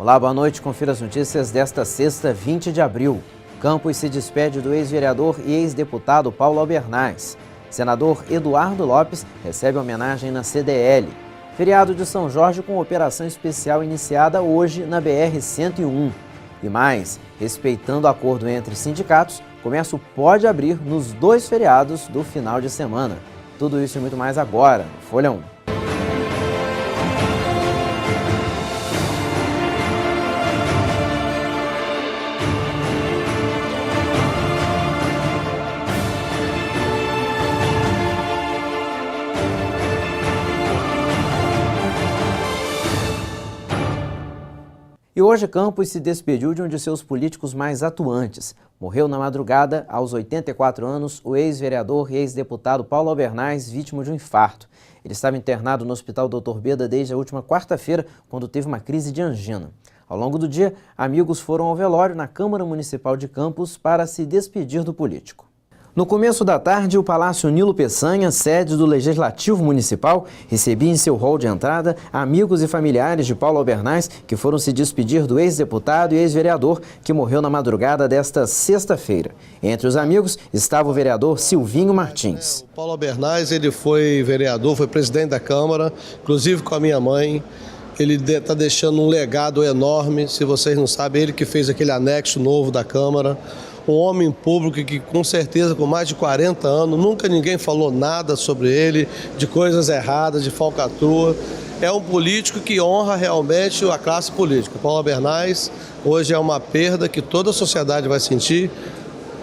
Olá, boa noite. Confira as notícias desta sexta, 20 de abril. Campos se despede do ex-vereador e ex-deputado Paulo Albernaz. Senador Eduardo Lopes recebe homenagem na CDL. Feriado de São Jorge com operação especial iniciada hoje na BR-101. E mais, respeitando o acordo entre sindicatos, o comércio pode abrir nos 2 feriados do final de semana. Tudo isso e muito mais agora, no Folha 1. E hoje Campos se despediu de um de seus políticos mais atuantes. Morreu na madrugada, aos 84 anos, o ex-vereador e ex-deputado Paulo Albernaz, vítima de um infarto. Ele estava internado no Hospital Dr. Beda desde a última quarta-feira, quando teve uma crise de angina. Ao longo do dia, amigos foram ao velório na Câmara Municipal de Campos para se despedir do político. No começo da tarde, o Palácio Nilo Peçanha, sede do Legislativo Municipal, recebia em seu hall de entrada amigos e familiares de Paulo Albernaz que foram se despedir do ex-deputado e ex-vereador que morreu na madrugada desta sexta-feira. Entre os amigos estava o vereador Silvinho Martins. O Paulo Albernaz, ele foi vereador, foi presidente da Câmara, inclusive com a minha mãe. Ele está deixando um legado enorme, se vocês não sabem, ele que fez aquele anexo novo da Câmara. Um homem público que, com certeza, com mais de 40 anos, nunca ninguém falou nada sobre ele, de coisas erradas, de falcatrua. É um político que honra realmente a classe política. Paulo Albernaz hoje é uma perda que toda a sociedade vai sentir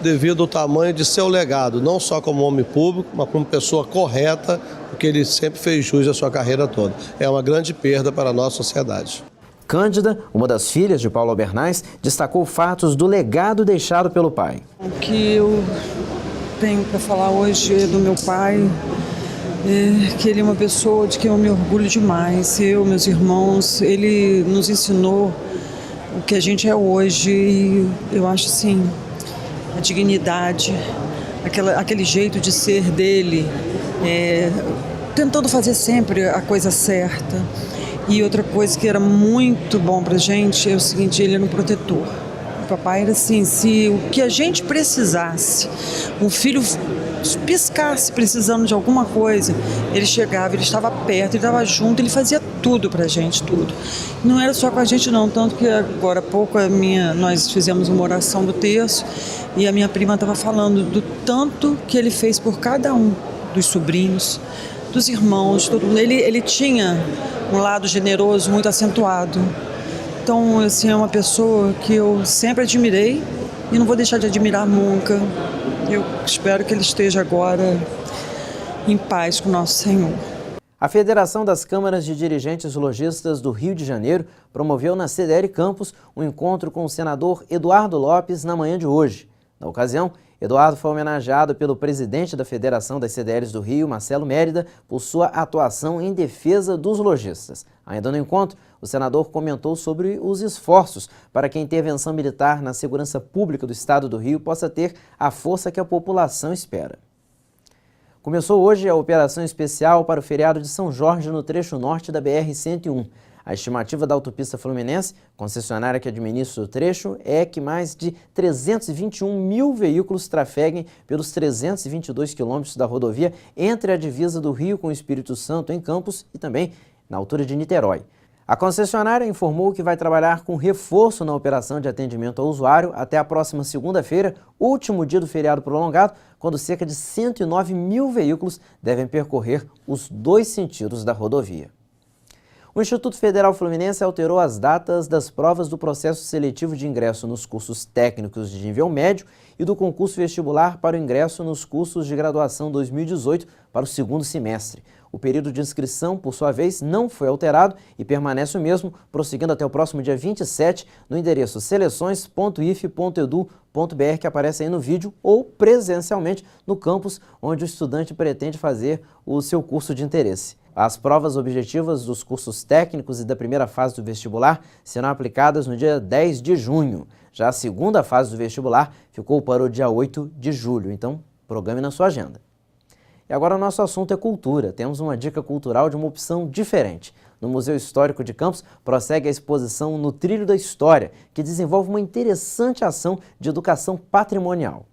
devido ao tamanho de seu legado, não só como homem público, mas como pessoa correta, porque ele sempre fez jus à sua carreira toda. É uma grande perda para a nossa sociedade. Cândida, uma das filhas de Paulo Albernaz, destacou fatos do legado deixado pelo pai. O que eu tenho para falar hoje é do meu pai, que ele é uma pessoa de quem eu me orgulho demais. Eu, meus irmãos, ele nos ensinou o que a gente é hoje e eu acho assim, a dignidade, aquele jeito de ser dele, tentando fazer sempre a coisa certa. E outra coisa que era muito bom pra gente é o seguinte, ele era um protetor. O papai era assim, se o que a gente precisasse, o filho piscasse precisando de alguma coisa, ele chegava, ele estava perto, ele estava junto, ele fazia tudo pra gente, tudo. Não era só com a gente não, tanto que agora há pouco nós fizemos uma oração do terço e a minha prima estava falando do tanto que ele fez por cada um dos sobrinhos, dos irmãos, todo mundo. Ele tinha um lado generoso muito acentuado. Então, assim, é uma pessoa que eu sempre admirei e não vou deixar de admirar nunca. Eu espero que ele esteja agora em paz com o nosso Senhor. A Federação das Câmaras de Dirigentes Lojistas do Rio de Janeiro promoveu na CDL Campos um encontro com o senador Eduardo Lopes na manhã de hoje. Na ocasião, Eduardo foi homenageado pelo presidente da Federação das CDLs do Rio, Marcelo Mérida, por sua atuação em defesa dos lojistas. Ainda no encontro, o senador comentou sobre os esforços para que a intervenção militar na segurança pública do estado do Rio possa ter a força que a população espera. Começou hoje a operação especial para o feriado de São Jorge no trecho norte da BR-101. A estimativa da Autopista Fluminense, concessionária que administra o trecho, é que mais de 321 mil veículos trafeguem pelos 322 quilômetros da rodovia entre a divisa do Rio com o Espírito Santo em Campos e também na altura de Niterói. A concessionária informou que vai trabalhar com reforço na operação de atendimento ao usuário até a próxima segunda-feira, último dia do feriado prolongado, quando cerca de 109 mil veículos devem percorrer os 2 sentidos da rodovia. O Instituto Federal Fluminense alterou as datas das provas do processo seletivo de ingresso nos cursos técnicos de nível médio e do concurso vestibular para o ingresso nos cursos de graduação 2018 para o segundo semestre. O período de inscrição, por sua vez, não foi alterado e permanece o mesmo, prosseguindo até o próximo dia 27 no endereço seleções.if.edu.br, que aparece aí no vídeo, ou presencialmente no campus onde o estudante pretende fazer o seu curso de interesse. As provas objetivas dos cursos técnicos e da primeira fase do vestibular serão aplicadas no dia 10 de junho. Já a segunda fase do vestibular ficou para o dia 8 de julho, então programe na sua agenda. E agora o nosso assunto é cultura. Temos uma dica cultural de uma opção diferente. no Museu Histórico de Campos, prossegue a exposição No Trilho da História, que desenvolve uma interessante ação de educação patrimonial.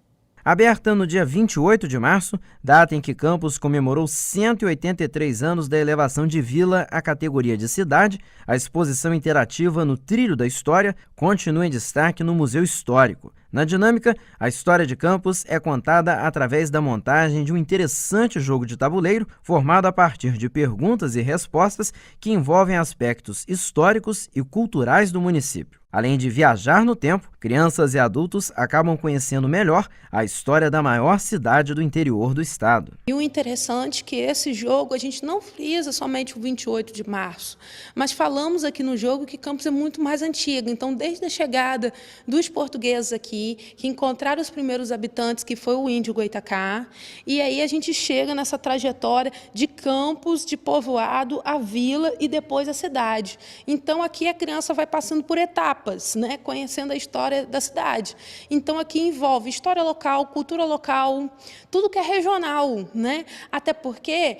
Aberta no dia 28 de março, data em que Campos comemorou 183 anos da elevação de vila à categoria de cidade, a exposição interativa No Trilho da História continua em destaque no Museu Histórico. Na dinâmica, a história de Campos é contada através da montagem de um interessante jogo de tabuleiro formado a partir de perguntas e respostas que envolvem aspectos históricos e culturais do município. Além de viajar no tempo, crianças e adultos acabam conhecendo melhor a história da maior cidade do interior do estado. E o interessante é que esse jogo a gente não frisa somente o 28 de março, mas falamos aqui no jogo que Campos é muito mais antiga. Então, desde a chegada dos portugueses aqui, que encontraram os primeiros habitantes, que foi o índio Goitacá, e aí a gente chega nessa trajetória de Campos, de povoado, a vila e depois a cidade. Então, aqui a criança vai passando por etapas, né, conhecendo a história da cidade. Então, aqui envolve história local, cultura local, tudo que é regional, né? Até porque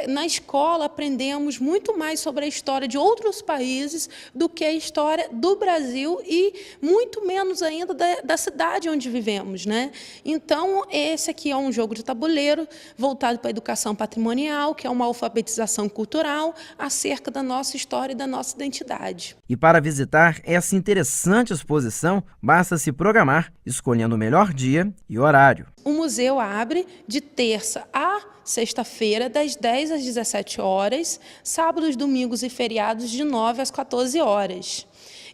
na escola aprendemos muito mais sobre a história de outros países do que a história do Brasil e muito menos ainda da cidade onde vivemos, né? Então, esse aqui é um jogo de tabuleiro voltado para a educação patrimonial, que é uma alfabetização cultural acerca da nossa história e da nossa identidade. E para visitar essa interessante exposição, basta se programar, escolhendo o melhor dia e horário. O museu abre de terça a sexta-feira, das 10 às 17 horas, sábados, domingos e feriados, de 9 às 14 horas.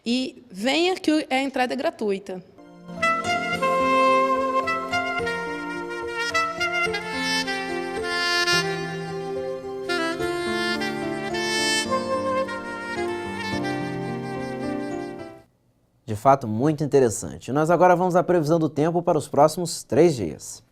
E venha que a entrada é gratuita. De fato, muito interessante. Nós agora vamos à previsão do tempo para os próximos 3 dias.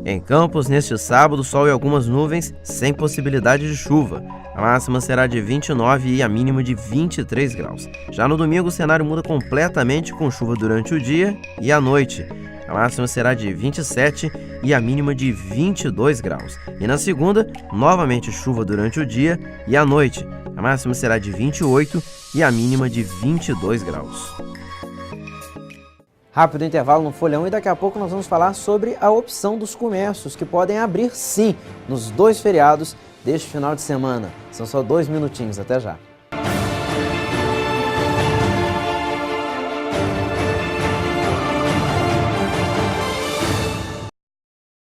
Em Campos, neste sábado, sol e algumas nuvens, sem possibilidade de chuva. A máxima será de 29 e a mínima de 23 graus. Já no domingo, o cenário muda completamente, com chuva durante o dia e à noite. A máxima será de 27 e a mínima de 22 graus. E na segunda, novamente chuva durante o dia e à noite. A máxima será de 28 e a mínima de 22 graus. Rápido intervalo no Folha 1 e daqui a pouco nós vamos falar sobre a opção dos comércios que podem abrir sim nos 2 feriados deste final de semana. São só 2 minutinhos, até já.